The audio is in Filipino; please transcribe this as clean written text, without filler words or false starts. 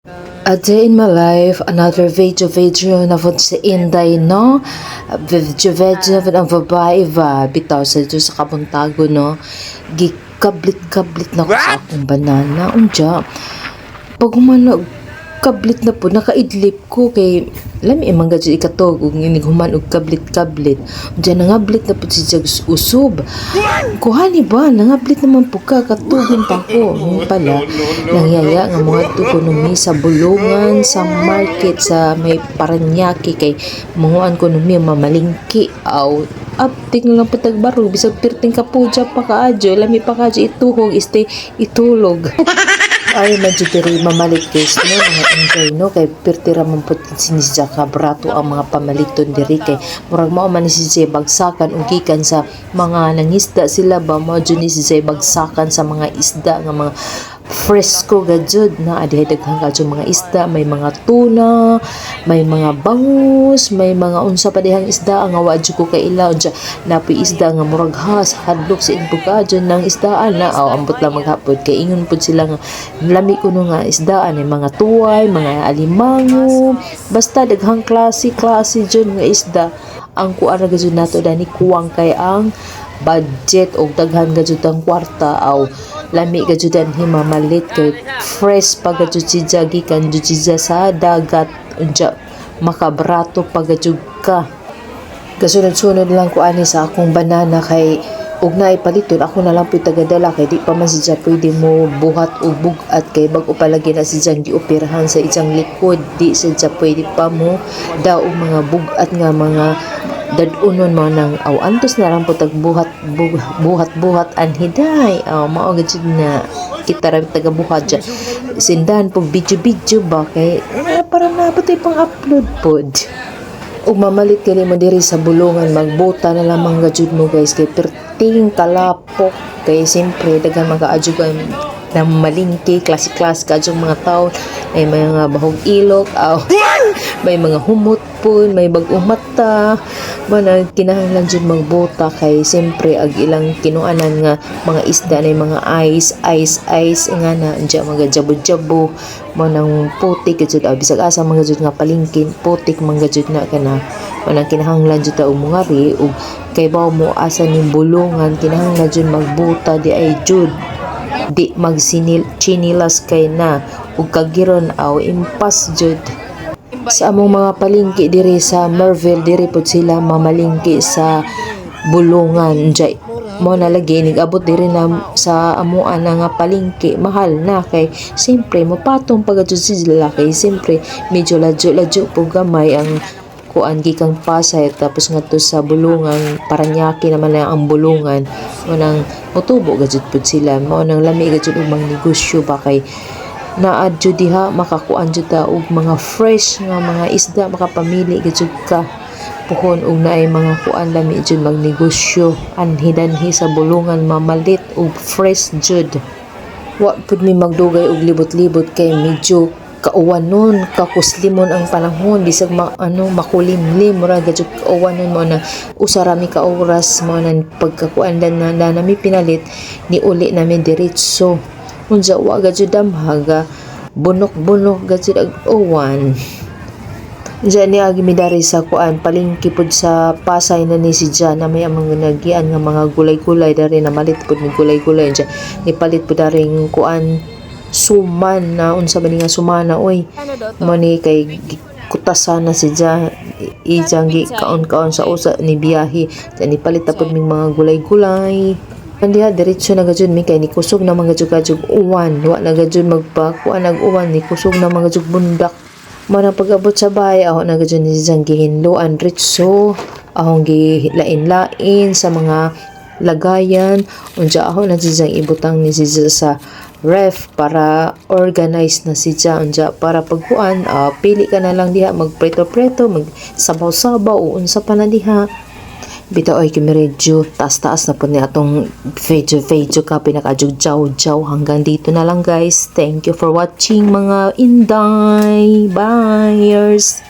A day in my life, another video na po sa Inday, no? Video ang babae ba, bitaw sa dito sa kabuntago, no? Gikablit-kablit na ko sa akong banana, unja. Pag humano, kablit na po, nakaidlip ko kay lami imang gadyo ikatog ug inig human og kablit-kablit. Unja nangablit na po si Jags usob. Kuhani ba nangablit naman po ka katugin pa ko. Yung pala nangyaya nga mga ekonomi sa bulungan sa market sa may Paranaque kay mga ekonomi mamalingki aw update na lang patagbaro bisag perting kapuja pa kaadyo lami pa kaadyo ituhog stay itulog. Ay madjudiri mamalit guys no mga enjoy no kay pertira man pud sinisja ka brato ang mga pamaliton diri kay murag mao man ni si bagsakan ug gikan sa mga nangisda sila ba mao jud ni si bagsakan sa mga isda nga mga fresco gajud na adi daghang kadyo mga isda may mga tuna may mga bangus may mga unsa pa dihang isda nga wa jud ko kay ilaw ja napi isda nga murag has hadlok sa kadyo ng isdaan na aw ambot lang maghapon kay ingon pud sila nga lami kuno nga isdaan ay mga tuway mga alimango basta daghang klase jud nga isda ang kuan ra gajud nato dani kuwang kay ang budget og daghan gajud ang kwarta aw lami gajud ang himamalit kay fresh pa gajud si jagi kan jud sa dagat unja makabrato pa gajud ka kasunod-sunod lang ko ani sa akong banana kay ug naay paliton ako na lang pud tagadala kay di pa man siya pwede mo buhat og bugat kay bag-o palagi na siya gioperahan sa ijang likod di siya pwede pa mo daw mga bugat nga mga dadunon mo nang aw antos na lang putag buhat anhiday aw mao gid na kita ra taga-buhat dya sindan pug video ba kay para nabot pang upload pod ug mamalit kini mo diri sa bulungan magbuta na lamang gajud mo guys kay perting kalapok kay siyempre daghan mag-aajugan na malingki klase-klase kadtong mga tawo may mga bahog ilok aw may mga humot po may bag-ong mata man kinahanglan jud magbuta kay siyempre ag ilang kinuanan nga mga isda na mga ice nga na unja mga jabo-jabo man ang putik jud bisag asa mga jud nga palingkin putik mga jud na kana man kinahanglan jud ta umungari ug kay bawo mo asa ning bulungan kinahanglan jud magbuta di ay jud di chinilas kay na ug kagiron aw impas jud sa among mga palingki diri sa Merville diri pud sila mamalingki sa bulungan jay mo na lagi nigabot diri na sa amuan nga palingki mahal na kay siyempre mapatong pagajud sila kay siyempre medyo ladyo po gamay ang kuan gikang Pasay tapos ngadto sa bulungan Paranaque naman na ang bulungan mo nang mutubo gajud pud sila mo nang lami gajud og mga negosyo ba kay naad jud diha makakuan jud ta og mga fresh nga mga isda makapamili gajud ka puhon og naay mga kuan lami jud magnegosyo anhidanhi sa bulungan mamalit og fresh jud wa pud mi magdugay og libot-libot kay medyo kauwan nun kakuslimon ang panahon bisag makulimlim mura gajud kauwan nun mo na usarami ka oras mo na pagkakuan na nami pinalit ni uli namin diretso unja wa gajud damhaga bunok gajud ag uwan diyan ni agi midari sa kuan palingki pud sa Pasay na ni si Jan na may amang nagian nga mga gulay-gulay dari na malit pud ni gulay-gulay diyan ni palit pud daring kuan suman na unsa ba nga sumana oy mo ni kay kutasan na si Jan ijang gi kaon sa usa ni biyahe diyan ni palit pud ming mga gulay-gulay andiha diretso na gajud mi kay ni kusog na mga jug uwan wa na gajud magpakuan nag-uwan ni kusog na mga jug bundak mo na pag-abot sa bahay ako na gajud ni Jan gihinluan diretso ahong gilain-lain sa mga lagayan unja ako na Jan ibutang ni Jan sa ref para organize na si Jan unja para pagkuan pili ka na lang diha magpreto-preto magsabaw-sabaw unsa pa na diha bitaw ay kimiredyo taas na po ni atong video ka pinakajug-jaw hanggang dito na lang guys thank you for watching mga Inday buyers.